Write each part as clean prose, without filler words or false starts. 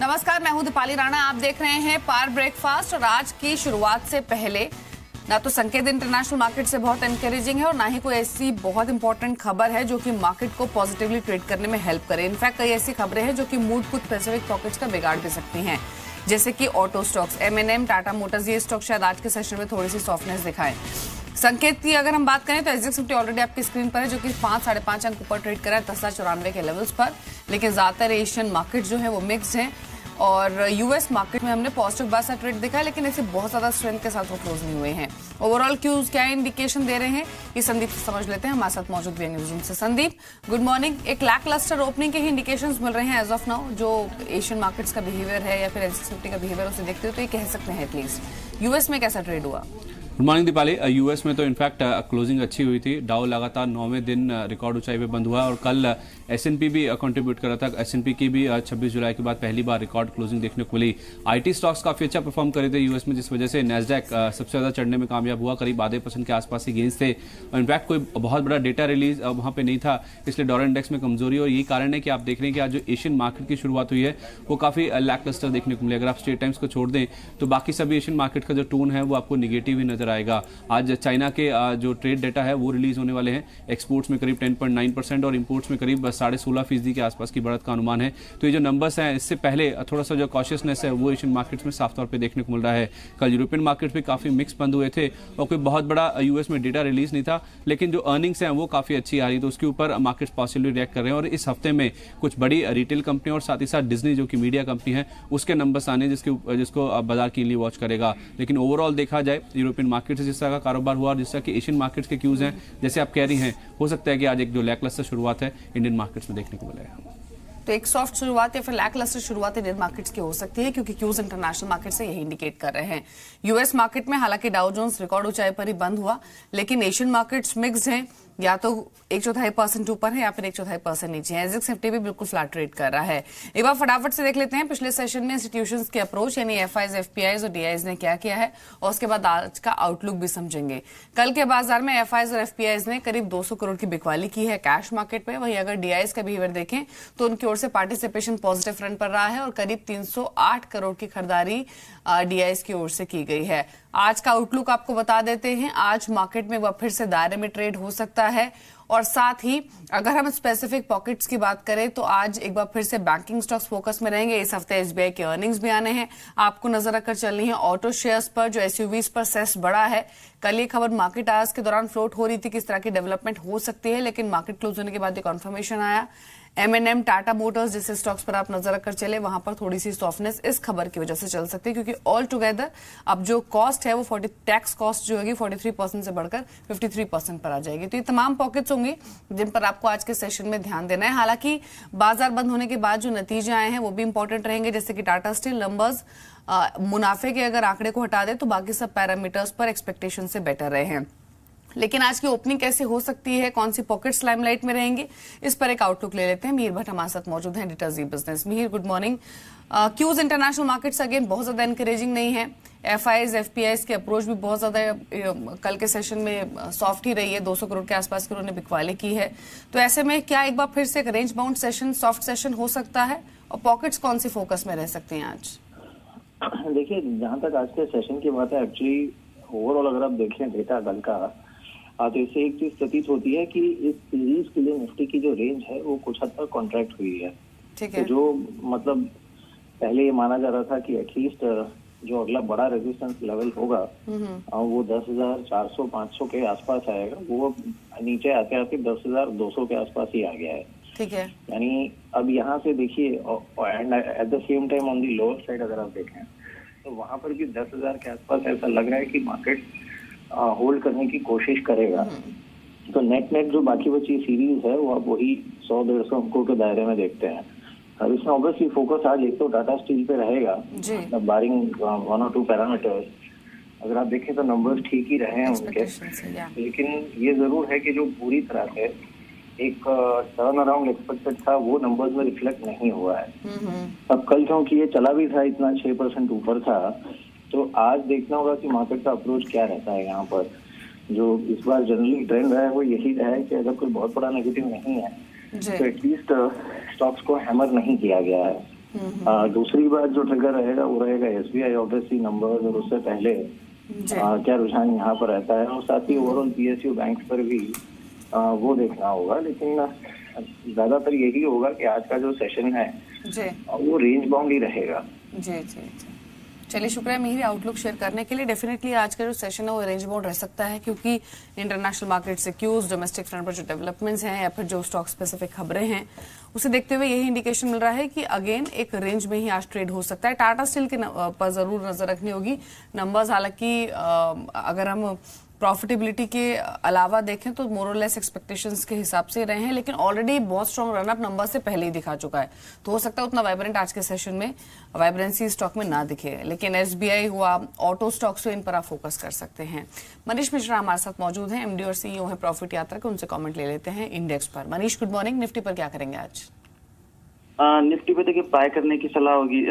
नमस्कार, मैं हूं दीपाली राणा। आप देख रहे हैं पार ब्रेकफास्ट। और आज की शुरुआत से पहले ना तो संकेत इंटरनेशनल मार्केट से बहुत एनकरेजिंग है और ना ही कोई ऐसी बहुत इंपॉर्टेंट खबर है जो कि मार्केट को पॉजिटिवली ट्रेड करने में हेल्प करे। इनफैक्ट कई ऐसी खबरें हैं जो कि मूड कुछ स्पेसिफिक पॉकेट्स का बिगाड़ भी सकती हैं, जैसे कि auto stocks, M&M, Tata Motors. ये स्टॉक शायद आज के सेशन में थोड़ी सी सॉफ्टनेस दिखाए। संकेत की अगर हम बात करें तो एसजेएक्स निफ्टी ऑलरेडी आपकी स्क्रीन पर है, जो कि 5-5.5 अंक ऊपर ट्रेड कर रहा है 10,94 के लेवल्स पर। लेकिन ज्यादातर एशियन मार्केट जो है वो मिक्स्ड है और यूएस मार्केट में हमने पॉजिटिव बार सा ट्रेड देखा है, लेकिन ऐसे बहुत ज्यादा स्ट्रेंथ के साथ वो क्लोज नहीं हुए हैं। ओवरऑल क्यूज क्या इंडिकेशन दे रहे हैं ये संदीप से समझ लेते हैं। हमारे साथ मौजूद भी न्यूज़ रूम से संदीप, गुड मॉर्निंग। एक लैक लस्टर ओपनिंग के ही इंडिकेशंस मिल रहे हैं एज ऑफ नाउ, जो एशियन मार्केट्स का बिहेवियर है या फिर एसजेएक्स निफ्टी का बिहेवियर उसे देखते हो तो ये कह सकते हैं एटलीस्ट। यूएस में कैसा ट्रेड हुआ? Good morning Deepali. यूएस में तो इनफैक्ट क्लोजिंग अच्छी हुई थी। डाउ लगातार 9वें दिन रिकॉर्ड ऊंचाई पे बंद हुआ और कल S&P भी कंट्रीब्यूट कर रहा था। S&P की भी 26 जुलाई के बाद पहली बार रिकॉर्ड क्लोजिंग देखने को मिली। आईटी स्टॉक्स काफी अच्छा परफॉर्म करे थे यूएस में, जिस वजह से नैस्डैक सबसे ज्यादा चढ़ने में कामयाब हुआ। करीब आधे % के आसपास ही गेंस थे। इनफैक्ट कोई बहुत बड़ा डेटा रिलीज वहां पे नहीं था, इसलिए डॉलर इंडेक्स में कमजोरी। और यही कारण है कि आप देख रहे हैं कि आज जो एशियन मार्केट की शुरुआत हुई है वो काफी लैकलस्टर देखने को मिली। अगर आप स्ट्रेट टाइम्स को छोड़ दें तो बाकी सभी एशियन मार्केट का जो टोन है वो आपको निगेटिव ही नजर आएगा। आज चाइना के जो ट्रेड डेटा है वो रिलीज होने वाले हैं। एक्सपोर्ट्स में करीब 10.9% और इंपोर्ट्स में करीब 16.5% के आसपास की बढ़त का अनुमान है। तो ये जो नंबर्स हैं, इससे पहले थोड़ा सा जो कॉशियसनेस है वो एशियन मार्केट्स में साफ तौर पे देखने को मिल रहा है। कल यूरोपियन मार्केट्स भी काफी मिक्स बंद हुए थे और कोई बहुत बड़ा यूएस में डेटा रिलीज नहीं था, लेकिन जो अर्निंग्स हैं वो काफी अच्छी आ रही, तो उसके ऊपर मार्केट्स पॉजिटिवली रिएक्ट कर रहे हैं। और इस हफ्ते में कुछ बड़ी रिटेल कंपनी और साथ ही साथ डिज्नी जो कि मीडिया कंपनी है उसके नंबर्स आने जिसको बाजार के लिए वॉच करेगा। लेकिन ओवरऑल देखा जाए यूरोपियन मार्केट से जिस तरह का कारोबार हुआ और जिस तरह की एशियन मार्केट्स के क्यूज हैं, जैसे आप कह रही हैं, हो सकता है कि आज एक जो लैकलस्टर शुरुआत है इंडियन मार्केट्स में देखने को मिलेगा। तो एक सॉफ्ट शुरुआत या फिर लैकलस्टर शुरुआत इंडियन मार्केट्स की हो सकती है, क्योंकि क्यूज इंटरनेशनल मार्केट से यही इंडिकेट कर रहे हैं। यूएस मार्केट में हालांकि डाउ जोन्स रिकॉर्ड ऊंचाई पर ही बंद हुआ, लेकिन एशियन मार्केट्स मिक्स्ड हैं, या तो 1/4% ऊपर है या फिर 1/4% नीचे है। एसजेएक्स निफ्टी भी बिल्कुल फ्लैट ट्रेड कर रहा है। एक बार फटाफट से देख लेते हैं पिछले सेशन में इंस्टीट्यूशंस के अप्रोच यानी एफआईज, एफपीआईज और डीआईज ने क्या किया है, और उसके बाद आज का आउटलुक भी समझेंगे। कल के बाजार में एफआईज और एफपीआईज ने करीब 200 करोड़ की बिकवाली की है कैश मार्केट में। वहीं अगर डीआईज का बिहेवियर देखें तो उनकी ओर से पार्टिसिपेशन पॉजिटिव फ्रंट पर रहा है और करीब 308 करोड़ की खरीदारी डीआईज की ओर से की गई है। आज का आउटलुक आपको बता देते हैं। आज मार्केट में वह फिर से दायरे में ट्रेड हो सकता है, और साथ ही अगर हम स्पेसिफिक पॉकेट्स की बात करें तो आज एक बार फिर से बैंकिंग स्टॉक्स फोकस में रहेंगे। इस हफ्ते एसबीआई के अर्निंग्स भी आने हैं, आपको नजर रखकर चलनी है। ऑटो शेयर्स पर जो एसयूवीज पर सेस बढ़ा है, कल ये खबर मार्केट आवर्स के दौरान फ्लोट हो रही थी, किस तरह की डेवलपमेंट हो सकती है, लेकिन मार्केट क्लोज होने के बाद ये कंफर्मेशन आया। M&M, टाटा मोटर्स जैसे स्टॉक्स पर आप नजर रखकर चले, वहां पर थोड़ी सी सॉफ्टनेस इस खबर की वजह से चल सकती है, क्योंकि ऑल टुगेदर अब जो कॉस्ट है वो टैक्स कॉस्ट जो होगी 43% से बढ़कर 53% पर आ जाएगी। तो ये तमाम पॉकेट्स होंगी जिन पर आपको आज के सेशन में ध्यान देना है। हालांकि बाजार बंद होने के बाद जो नतीजे आए हैं वो भी इंपॉर्टेंट रहेंगे, जैसे कि टाटा स्टील नंबर्स मुनाफे के अगर आंकड़े को हटा दे तो बाकी सब पैरामीटर्स पर एक्सपेक्टेशन से बेटर रहे हैं। लेकिन आज की ओपनिंग कैसे हो सकती है, कौन सी पॉकेट्स लाइमलाइट में रहेंगे, इस पर एक आउटलुक ले लेते हैं। मिहिर भट्ट हमारे साथ मौजूद हैं, editor Zee Business. Mihir, good morning. Cues international markets again बहुत ज्यादा एनकरेजिंग नहीं है। एफआईज, एफपीआईज के अप्रोच भी बहुत ज्यादा कल के सेशन में सॉफ्ट ही रही है। 200 करोड़ के आसपास की उन्होंने बिकवाली की है। तो ऐसे में क्या एक बार फिर से एक range bound session, soft session हो सकता है, और पॉकेट्स कौन सी फोकस में रह सकती हैं आज? देखिए, जहां तक आज के सेशन की बात है, एक्चुअली ओवरऑल अगर आप देखें डेटा कल का, तो इससे एक चीज प्रतीत होती है कि इस सीरीज के लिए निफ्टी की जो रेंज है वो कुछ हद तक कॉन्ट्रैक्ट हुई है। ठीक है। तो जो मतलब पहले ये माना जा रहा था कि एटलीस्ट जो अगला बड़ा रेजिस्टेंस लेवल होगा वो 10,400-500 के आसपास आएगा, वो नीचे आते आते 10,200 के आसपास ही आ गया है। ठीक है। यानी अब यहाँ से देखिए, and at the same time on the lower side अगर आप देखें तो वहां पर भी 10,000 के आसपास ऐसा लग रहा है कि मार्केट होल्ड करने की कोशिश करेगा। तो नेट जो बाकी बची सीरीज है वो अब वही 100-150 अंकों के दायरे में देखते हैं। अब इसमें ऑब्वियसली फोकस आज एक तो टाटा स्टील पे रहेगा, बारिंग 1 और 2 पैरामीटर्स। अगर आप देखें तो नंबर्स ठीक ही रहे हैं उनके, लेकिन ये जरूर है कि जो पूरी तरह से एक टर्न अराउंड एक्सपेक्टेड था वो नंबर्स में रिफ्लेक्ट नहीं हुआ है। अब कल क्योंकि ये चला भी था इतना 6% ऊपर था, तो आज देखना होगा कि मार्केट का अप्रोच क्या रहता है। यहाँ पर जो इस बार जनरली ट्रेंड रहा है वो यही रहा है कि अगर कोई बहुत बड़ा नेगेटिव नहीं है तो एटलीस्ट स्टॉक्स को हैमर नहीं किया गया है। दूसरी बात जो ट्रिगर रहेगा वो रहेगा एसबीआई ऑब्वियसली नंबर्स, और उससे पहले क्या रुझान यहाँ पर रहता है, और साथ ही ओवरऑल पीएसयू बैंक पर भी वो देखना होगा। लेकिन ज्यादातर यही होगा कि आज का जो सेशन है वो रेंज बाउंड ही रहेगा। जी। चलिए, शुक्रिया मिहिर आउटलुक शेयर करने के लिए। डेफिनेटली आज का जो सेशन है वो रेंज बाउंड रह सकता है, क्योंकि इंटरनेशनल मार्केट से क्यूज, डोमेस्टिक फ्रंट पर जो डेवलपमेंट्स हैं या फिर जो स्टॉक स्पेसिफिक खबरें हैं उसे देखते हुए यही इंडिकेशन मिल रहा है कि अगेन एक रेंज में ही आज ट्रेड हो सकता है। टाटा स्टील के पर जरूर नजर रखनी होगी। नंबर्स हालांकि अगर हम प्रॉफिटेबिलिटी के अलावा देखें तो मोरलेस एक्सपेक्टेशंस के हिसाब से रहे हैं, लेकिन ऑलरेडी बहुत स्ट्रॉन्ग रनअप नंबर से पहले ही दिखा चुका है, तो हो सकता है उतना वाइब्रेंट आज के सेशन में वाइब्रेंसी स्टॉक में ना दिखे। लेकिन एसबीआई हुआ, ऑटो स्टॉक्स हुए, इन पर आप फोकस कर सकते हैं। मनीष मिश्रा हमारे साथ मौजूद हैं, एमडी और सीईओ हैं प्रॉफिट यात्रा के, उनसे कॉमेंट ले लेते हैं इंडेक्स पर। Manish, good morning. निफ्टी पर क्या करेंगे आज? निफ्टी पे देखिए बाय करने की सलाह होगी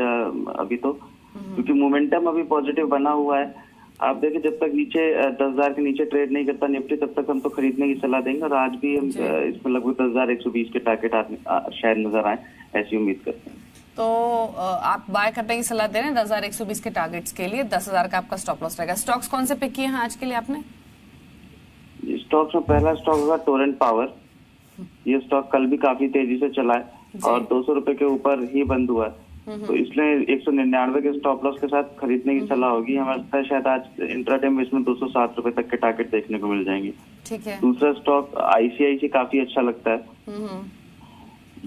अभी तो, क्योंकि मोमेंटम अभी पॉजिटिव बना हुआ है। आप देखिए जब तक नीचे 10,000 के नीचे ट्रेड नहीं करता निफ्टी, तब तक हम तो खरीदने की सलाह देंगे, और आज भी हम इसमें लगभग 10,120 के टारगेट शायद नजर आए, ऐसी उम्मीद करते हैं। तो आप बाय करने की सलाह दे रहे हैं 10,120 के टारगेट्स के लिए, 10,000 का आपका स्टॉप लॉस रहेगा। स्टॉक्स कौन से पिक किए हैं आज के लिए आपने? स्टॉक्स में पहला स्टॉक होगा टोरेंट पावर। ये स्टॉक कल भी काफी तेजी से चला है और 200 रुपए के ऊपर ही बंद हुआ है, तो इसलिए 199 के स्टॉप लॉस के साथ खरीदने की सलाह होगी। हमें लगता है शायद आज इंट्राडे में इसमें 207 रुपए तक के टारगेट देखने को मिल जाएंगे। ठीक है। दूसरा स्टॉक आईसीआईसी काफी अच्छा लगता है।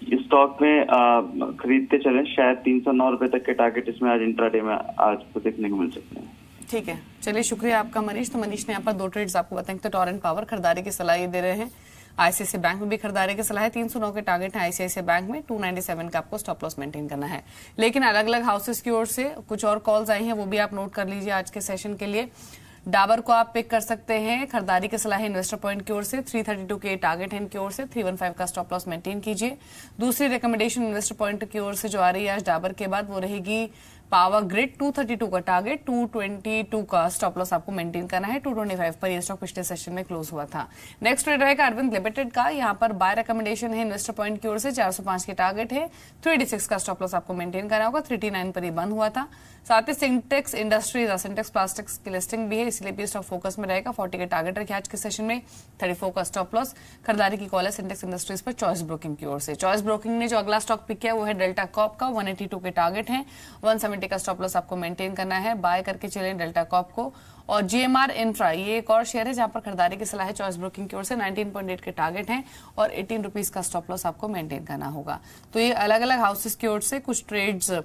इस स्टॉक में खरीदते चले, शायद 309 रुपए तक के टारगेट इसमें आज इंट्राडे में आज को देखने को मिल सकते हैं। ठीक है, चलिए शुक्रिया आपका मनीष। तो मनीष ने यहाँ पर दो ट्रेड्स आपको बताएंगे। तो टोरेंट पावर खरीदारी की सलाह ये दे रहे हैं, आईसीआईसीआई बैंक में भी खरीदारी की सलाह है। 309 के टारगेट है आईसीआईसीआई बैंक में, 297 का आपको स्टॉप लॉस मेंटेन करना है। लेकिन अलग अलग हाउसेस की ओर से कुछ और कॉल्स आई हैं, वो भी आप नोट कर लीजिए आज के सेशन के लिए। डाबर को आप पिक कर सकते हैं, खरीदारी की सलाह है इन्वेस्टर पॉइंट की ओर से। 332 के टारगेट है इनकी ओर से, 315 का स्टॉप लॉस मेंटेन कीजिए। दूसरी रिकमेंडेशन इन्वेस्टर पॉइंट की ओर से जो आ रही है आज डाबर के बाद, वो रहेगी पावर ग्रिड। 232 का टारगेट, 222 का स्टॉप लॉस आपको मेंटेन करना है। 225 पर ये स्टॉक पिछले सेशन में क्लोज हुआ था। नेक्स्ट ट्रेड रहेगा अरविंद लिमिटेड का। यहाँ पर बाय रिकमेंडेशन है इन्वेस्टर पॉइंट की ओर से, 405 के टारगेट है, 386 का स्टॉप लॉस आपको मेंटेन करना होगा। 389 पर ही बंद हुआ था। साथ ही सिंटेक्स इंडस्ट्रीज, सिंटेक्स प्लास्टिक्स की लिस्टिंग भी है, इसलिए भी स्टॉक फोकस में रहेगा। 40 के टारगेट रखे आज के सेशन में, 34 का स्टॉप लॉस। खरीदारी की कॉल है सिंटेक्स इंडस्ट्रीज पर चॉइस ब्रोकिंग की ओर से। चॉइस ब्रोकिंग ने जो अगला स्टॉक पिक किया वो है डेल्टा कॉप का। 182 के टारगेट है, 170 का स्टॉप लॉस आपको मेंटेन करना है। बाय करके चले डेल्टा कॉप को। और जीएमआर इंफ्रा, ये एक और शेयर है जहां पर खरीदारी की सलाह है चॉइस ब्रोकिंग की ओर से। 19.8 के टारगेट हैं और 18 रुपीज का स्टॉप लॉस आपको मेंटेन करना होगा। तो ये अलग अलग हाउसेस की ओर से कुछ ट्रेड्स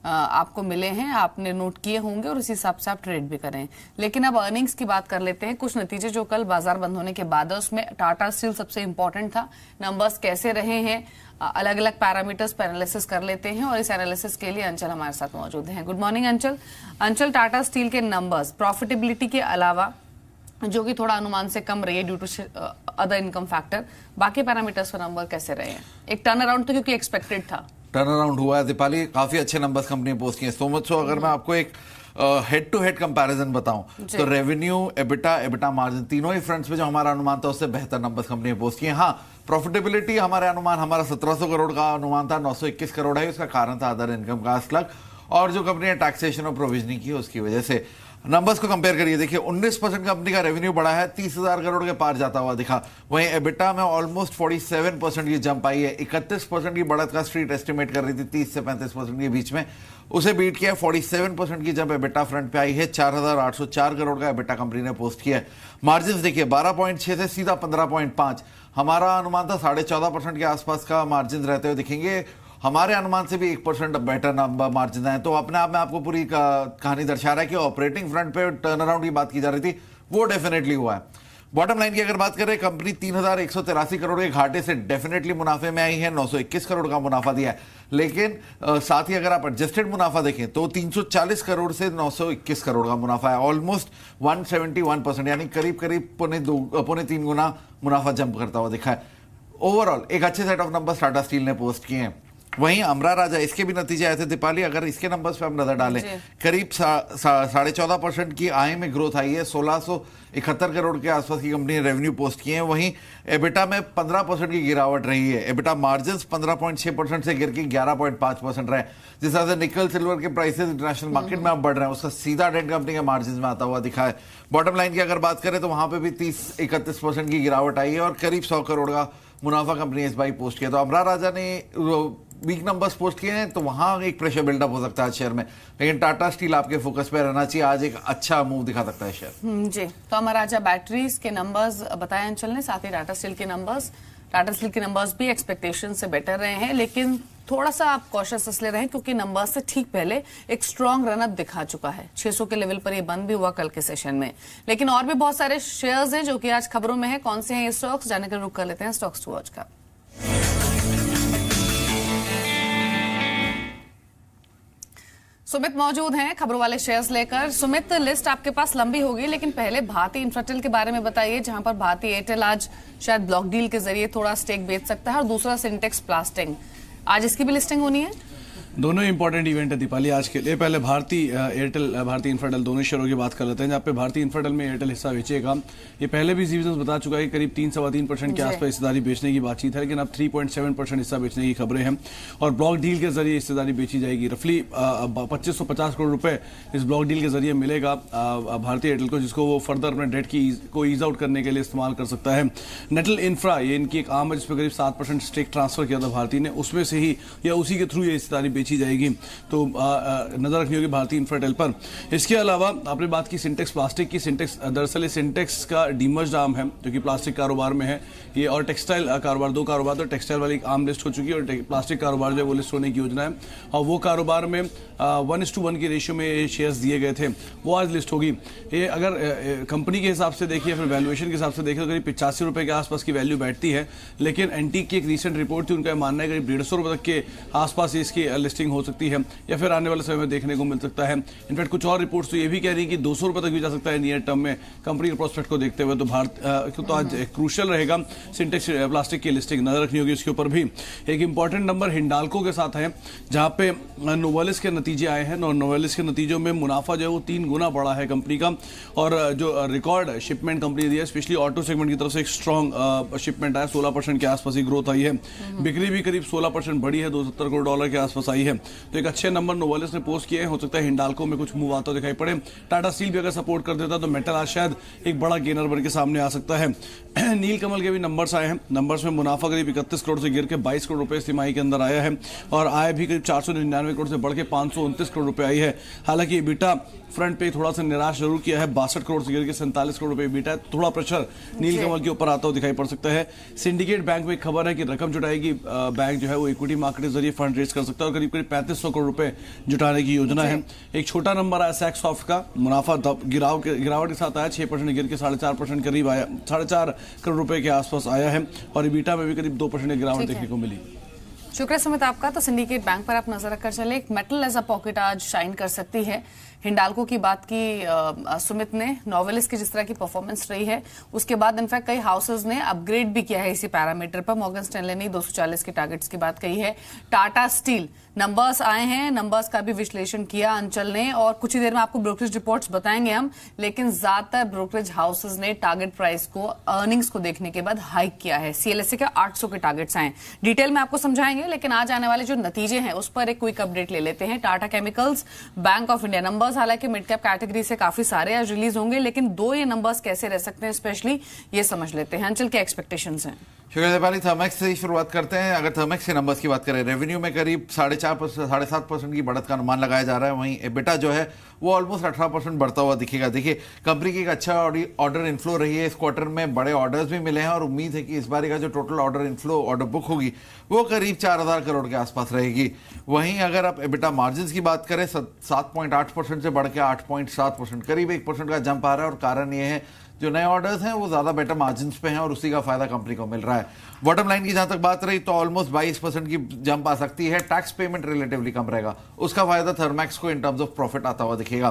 आपको मिले हैं, आपने नोट किए होंगे और उसी हिसाब से आप ट्रेड भी करें। लेकिन अब अर्निंग्स की बात कर लेते हैं। कुछ नतीजे जो कल बाजार बंद होने के बाद है, उसमें टाटा स्टील सबसे इंपॉर्टेंट था। नंबर्स कैसे रहे हैं, अलग अलग पैरामीटर्स पर एनालिसिस कर लेते हैं, और इस एनालिसिस के लिए अंचल हमारे साथ मौजूद हैं। गुड मॉर्निंग अंचल। अंचल, टाटा स्टील के नंबर्स प्रॉफिटेबिलिटी के अलावा, जो कि थोड़ा अनुमान से कम रही है due to other income factor, बाकी पैरामीटर्स पर नंबर कैसे रहे हैं? एक टर्न अराउंड तो क्योंकि एक्सपेक्टेड था, टर्न अराउंड हुआ है दीपाली, काफी अच्छे नंबर्स कंपनी ने पोस्ट किए। सो मच सो अगर मैं आपको एक हेड टू हेड कंपैरिजन बताऊं तो रेवेन्यू, एबिटा मार्जिन, तीनों ही फ्रंट्स पे जो हमारा अनुमान था उससे बेहतर नंबर्स कंपनी ने पोस्ट किए। हाँ, प्रॉफिटेबिलिटी हमारे अनुमान, हमारा 1700 करोड़ का अनुमान था, 921 करोड़ है। उसका कारण था अदर इनकम का स्लग, और जो कंपनी ने टैक्सेशन और प्रोविजनिंग की उसकी वजह से। नंबर्स को कंपेयर करिए, देखिए 19% कंपनी का रेवेन्यू बढ़ा है, 30,000 करोड़ के पार जाता हुआ दिखा। वहीं एबिटा में ऑलमोस्ट 47% की जंप आई है। 31% की बढ़त का स्ट्रीट एस्टिमेट कर रही थी 30 से 35% के बीच में, उसे बीट किया। 47% की जंप एबिटा फ्रंट पे आई है। 4,804 करोड़ का एबिटा कंपनी ने पोस्ट किया है। मार्जिन देखिए 12.6 से सीधा 15.5, हमारा अनुमान था 14.5% के आसपास का मार्जिन रहते हुए दिखेंगे। हमारे अनुमान से भी 1% बेटर नंबर मार्जिन है, तो अपने आप में आपको पूरी कहानी दर्शा रहा है कि ऑपरेटिंग फ्रंट पे टर्न अराउंड की बात की जा रही थी, वो डेफिनेटली हुआ है। बॉटम लाइन की अगर बात करें, कंपनी 3,183 करोड़ के घाटे से डेफिनेटली मुनाफे में आई है, 921 करोड़ का मुनाफा दिया है। लेकिन साथ ही अगर आप एडजस्टेड मुनाफा देखें तो 340 करोड़ से 921 करोड़ का मुनाफा है, ऑलमोस्ट 171%, यानी करीब करीब पौने 3 गुना मुनाफा जंप करता हुआ दिखा है। ओवरऑल एक अच्छे set of number Tata steel ने पोस्ट किए हैं। वहीं अमरा राजा, इसके भी नतीजे आए थे दीपाली, अगर इसके नंबर्स पे हम नजर डालें, करीब 14.5% की आय में ग्रोथ आई है, 1671 करोड़ के आसपास की कंपनी ने रेवेन्यू पोस्ट किए हैं। वहीं एबिटा में 15% की गिरावट रही है, एबिटा मार्जिन्स 15.6% से गिर के 11.5% रहे। जिस तरह से निकल सिल्वर के प्राइसेस इंटरनेशनल मार्केट में अब बढ़ रहे हैं, उसका सीधा डेंट कंपनी के मार्जिन में आता हुआ दिखा है। बॉटम लाइन की अगर बात करें तो वहां पे भी 30-31% की गिरावट आई है और करीब 100 करोड़ का मुनाफा कंपनी इस बार पोस्ट किया। तो अमरा राजा ने वीक नंबर्स पोस्ट किए हैं, तो वहां एक प्रेशर बिल्डअप हो सकता है शेयर में, लेकिन टाटा स्टील आपके फोकस पे रहना चाहिए, आज एक अच्छा मूव दिखा सकता है शेयर। जी, तो अमरा राजा बैटरीज के नंबर्स बताए अंचल ने, साथ ही टाटा स्टील के नंबर्स भी एक्सपेक्टेशन से बेटर रहे हैं, लेकिन थोड़ा सा आप कॉशियस इसलिए रहें क्योंकि नंबर्स से ठीक पहले एक स्ट्रॉन्ग रनअप दिखा चुका है। 600 के लेवल पर ये बंद भी हुआ कल के सेशन में। लेकिन और भी बहुत सारे शेयर्स हैं जो कि आज खबरों में है। कौन से हैं ये स्टॉक्स, जाने का रुख कर लेते हैं स्टॉक्स टू वॉच का। सुमित मौजूद हैं खबरों वाले शेयर्स लेकर। सुमित, लिस्ट आपके पास लंबी होगी, लेकिन पहले भारती इंफ्राटेल के बारे में बताइए, जहां पर भारती एयरटेल आज शायद ब्लॉक डील के जरिए थोड़ा स्टेक बेच सकता है, और दूसरा सिंटेक्स प्लास्टिंग, आज इसकी भी लिस्टिंग होनी है। दोनों इंपॉर्टेंट इवेंट है दीपाली आज के लिए। पहले भारती एयरटेल, भारती इंफ्राटेल दोनों शेयरों की बात कर लेते हैं। जहाँ पे भारती इंफ्राटेल में एयरटेल हिस्सा बेचेगा, ये पहले भी सीजन बता चुका है कि करीब 3-3.25% के आसपास हिस्सेदारी बेचने की बातचीत है, लेकिन अब 3.7% हिस्सा बेचने की खबरें हैं और ब्लॉक डील के जरिए हिस्सेदारी बेची जाएगी। रफली 2550 करोड़ रुपए इस ब्लॉक डील के जरिए मिलेगा भारती एयरटेल को, जिसको वो फर्दर अपने डेट को ईज आउट करने के लिए इस्तेमाल कर सकता है। नेटल इंफ्रा, ये इनकी एक आर्म है जिसपे करीब 7% स्टेक ट्रांसफर किया था भारती ने, उसमें से ही या उसी के थ्रू ये हिस्सेदारी बेची जाएगी, तो नजर रखनी होगी भारती इंफ्राटेल पर। इसके अलावा आपने बात की सिंटेक्स प्लास्टिक की। सिंटेक्स दरअसल सिंटेक्स का डीमर्ज्ड आर्म है जो कि प्लास्टिक कारोबार में है ये, और टेक्सटाइल कारोबार, दो कारोबार, तो टेक्सटाइल वाली आर्म लिस्ट हो चुकी है और प्लास्टिक कारोबार जो है वो लिस्ट होने की योजना है, और वो कारोबार में 1:1 की रेशियो में ये शेयर्स दिए गए थे, वो आज लिस्ट होगी। ये अगर कंपनी के हिसाब से देखिए, फिर वैल्यूएशन के हिसाब से देखिए तो करीब 85 रुपए के आसपास की वैल्यू बैठती है, लेकिन एंटीक की एक रीसेंट रिपोर्ट थी, उनका मानना है करीब 150 रुपए तक के आसपास इसकी लिस्टिंग हो सकती है या फिर आने वाले समय में देखने को मिल सकता है। इनफैक्ट कुछ और रिपोर्ट्स तो ये भी कह रही है कि 200 रुपए तक भी जा सकता है नियर टर्म में कंपनी के प्रोस्पेक्ट को देखते हुए। तो आज क्रूशियल रहेगा सिंटेक्स प्लास्टिक की लिस्टिंग, नजर रखनी होगी इसके ऊपर भी। एक इंपॉर्टेंट नंबर हिंडाल्को के साथ है, जहां पे नोवेलिस के नतीजे आए हैं और नोवेलिस के नतीजों में मुनाफा जो है वो 3 गुना बढ़ा है कंपनी का, और जो रिकॉर्ड शिपमेंट कंपनी दिया है, स्पेशली ऑटो सेगमेंट की तरफ से एक स्ट्रॉन्ग शिपमेंट आया, 16% के आसपास ही ग्रोथ आई है। बिक्री भी करीब 16% बढ़ी है, $270 करोड़ के आसपास आई है, तो एक अच्छे नंबर नोवेलिस ने पोस्ट किए हैं। हो सकता है हिंडाल्को में कुछ मूव आता दिखाई पड़े। टाटा स्टील भी अगर सपोर्ट कर देता तो मेटल आज शायद एक बड़ा गेनर बन के सामने आ सकता है। नीलकमल के भी नंबर्स आए हैं, नंबर्स में मुनाफा करीब 31 करोड़ से गिर के 22 करोड़ रुपए इस तिमाही के अंदर आया है, और आय भी करीब 499 करोड़ से बढ़ के 529 करोड़ रुपए आई है। हालांकि एबिटा फ्रंट पे थोड़ा सा निराश जरूर किया है, 62 करोड़ से गिर के 47 करोड़ रुपए एबिटा है, थोड़ा प्रेशर नीलकमल के ऊपर आता हुआ दिखाई पड़ सकता है। सिंडिकेट बैंक में एक खबर है कि रकम जुटाएगी बैंक जो है वो इक्विटी मार्केट के जरिए फंड रेज कर सकता है और करीब 3500 करोड़ रुपए जुटाने की योजना है। एक छोटा नंबर आया सैक्स सॉफ्ट का, मुनाफा गिरावट के साथ आया, 6% गिर के 4.5% करीब आया, 4.5 करोड़ रुपए के आसपास आया है, और एबिटा में भी करीब 2% की गिरावट देखने को मिली। शुक्रिया सुमित आपका। तो सिंडिकेट बैंक पर आप नजर रखकर चले। एक मेटल एज अ पॉकेट आज शाइन कर सकती है। हिंडाल्को की बात की सुमित ने, नोवेलिस की जिस तरह की परफॉर्मेंस रही है उसके बाद इनफैक्ट कई हाउसेज ने अपग्रेड भी किया है इसी पैरामीटर पर। मॉर्गन स्टैनले ने 240 के टारगेट्स की बात कही है। टाटा स्टील नंबर्स आए हैं, नंबर्स का भी विश्लेषण किया अंचल ने, और कुछ ही देर में आपको ब्रोकरेज रिपोर्ट्स बताएंगे हम, लेकिन ज्यादातर ब्रोकरेज हाउसेज ने टारगेट प्राइस को अर्निंग्स को देखने के बाद हाइक किया है। सीएलएसए के 800 के टारगेट्स आए, डिटेल में आपको समझाएंगे, लेकिन आज आने वाले जो नतीजे हैं उस पर एक क्विक अपडेट ले लेते हैं। Tata chemicals, bank of India, numbers हालांकि मिड कैप कैटेगरी से काफी सारे आज रिलीज होंगे, लेकिन दो ये नंबर्स कैसे रह सकते हैं स्पेशली ये समझ लेते हैं। अंचल के एक्सपेक्टेशंस हैं। शुक्रिया दीपाली। थर्मेक्स से ही शुरुआत करते हैं। अगर थर्मेक्स के नंबर्स की बात करें, रेवेन्यू में करीब 7.5% की बढ़त का अनुमान लगाया जा रहा है। वहीं एबिटा जो है वो ऑलमोस्ट 18% बढ़ता हुआ दिखेगा। देखिए, कंपनी की एक अच्छा ऑर्डर इनफ्लो रही है इस क्वार्टर में, बड़े ऑर्डर्स भी मिले हैं और उम्मीद है कि इस बार का जो total order inflow, order book होगी वो करीब 4000 करोड़ के आसपास रहेगी। वहीं अगर आप एबिटा मार्जिन की बात करें, 7.8% से बढ़ के 8.7%, करीब 1% का जंप आ रहा है, और कारण ये है जो नए ऑर्डर्स हैं वो ज्यादा बेटर मार्जिन्स पे हैं और उसी का फायदा कंपनी को मिल रहा है। बॉटम लाइन की जहां तक बात रही तो ऑलमोस्ट 22% की जंप आ सकती है। टैक्स पेमेंट रिलेटिवली कम रहेगा, उसका फायदा थर्मैक्स को इन टर्म्स ऑफ प्रॉफिट आता हुआ दिखेगा।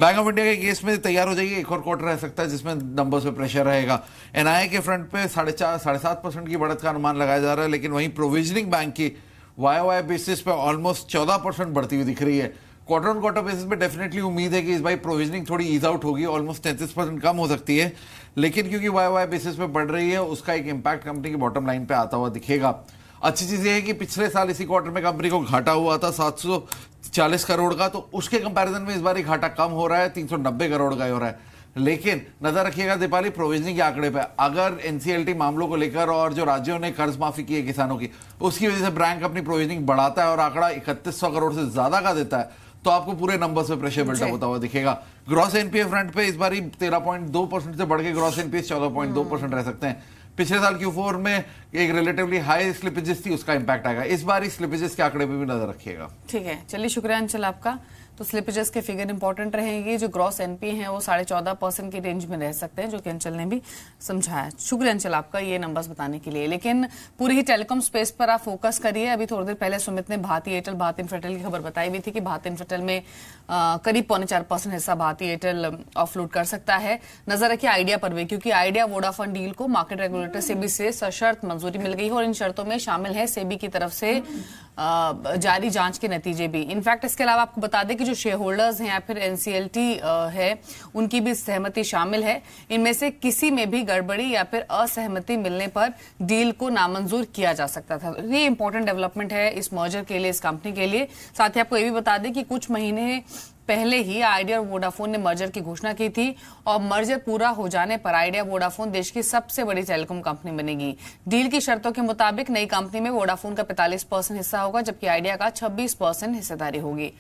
बैंक ऑफ इंडिया के केस में तैयार हो जाइए, एक और क्वार्टर रह सकता है जिसमें नंबर्स पे प्रेशर रहेगा। एनआईए के फ्रंट पे 4.5-7% की बढ़त का अनुमान लगाया जा रहा है, लेकिन वहीं प्रोविजनिंग बैंक की YOY बेसिस पे ऑलमोस्ट 14% बढ़ती हुई दिख रही है। क्वार्टर ऑन क्वार्टर बेसिस पे डेफिनेटली उम्मीद है कि इस बार प्रोविजनिंग थोड़ी ईज आउट होगी, ऑलमोस्ट 33% कम हो सकती है, लेकिन क्योंकि YOY बेसिस पे बढ़ रही है उसका एक इम्पैक्ट कंपनी की बॉटम लाइन पे आता हुआ दिखेगा। अच्छी चीज ये है कि पिछले साल इसी क्वार्टर में कंपनी को घाटा हुआ था 740 करोड़ का, तो उसके कंपैरिजन में इस बार घाटा कम हो रहा है, 390 करोड़ का हो रहा है। लेकिन नजर रखिएगा दीपाली प्रोविजनिंग के आंकड़े पे, अगर एनसीएलटी मामलों को लेकर और जो राज्यों ने कर्ज माफी की है किसानों की, उसकी वजह से बैंक अपनी प्रोविजनिंग बढ़ाता है और आंकड़ा 3100 करोड़ से ज्यादा का देता है, तो आपको पूरे नंबर्स पे प्रेशर बिल्डअप होता हुआ दिखेगा। ग्रॉस एनपीए फ्रंट पे इस बार 13.2% से बढ़ के ग्रॉस एनपीए 14.2% रह सकते हैं। पिछले साल Q4 में एक रिलेटिवली हाई स्लिपेजेस थी, उसका इंपैक्ट आएगा। इस बार इस स्लिपेजेस के आंकड़े पे भी नजर रखिएगा। ठीक है, चलिए शुक्रिया अंचल आपका। तो स्लिपेजेस के फिगर इंपॉर्टेंट रहेंगे। जो ग्रॉस एनपी हैं वो 14.5% की रेंज में रह सकते हैं, जो कि अंचल ने भी समझाया। शुक्रिया अंचल आपका ये नंबर्स बताने के लिए। लेकिन पूरी ही टेलीकॉम स्पेस पर आप फोकस करिए। अभी थोड़ी देर पहले सुमित ने भारती एयरटेल भारती इन्फ्राटेल की खबर बताई हुई थी कि भारती इन्फ्राटेल में करीब 4.25% हिस्सा भारती एयरटेल ऑफलोड कर सकता है। नजर रखिए आइडिया पर भी, क्योंकि आइडिया वोडाफोन डील को मार्केट रेगुलेटर सेबी से सशर्त मंजूरी मिल गई है और इन शर्तों में शामिल है सेबी की तरफ से जारी जांच के नतीजे भी। इनफैक्ट इसके अलावा आपको बता दें कि जो शेयर होल्डर्स हैं या फिर एनसीएलटी है उनकी भी सहमति शामिल है। इनमें से किसी में भी गड़बड़ी या फिर असहमति मिलने पर डील को नामंजूर किया जा सकता था। ये इंपॉर्टेंट डेवलपमेंट है इस मर्जर के लिए, इस कंपनी के लिए। साथ ही आपको ये भी बता दें कि कुछ महीने पहले ही आइडिया और वोडाफोन ने मर्जर की घोषणा की थी और मर्जर पूरा हो जाने पर आइडिया वोडाफोन देश की सबसे बड़ी टेलीकॉम कंपनी बनेगी। डील की शर्तों के मुताबिक नई कंपनी में वोडाफोन का 45% हिस्सा होगा, जबकि आइडिया का 26% हिस्सेदारी होगी।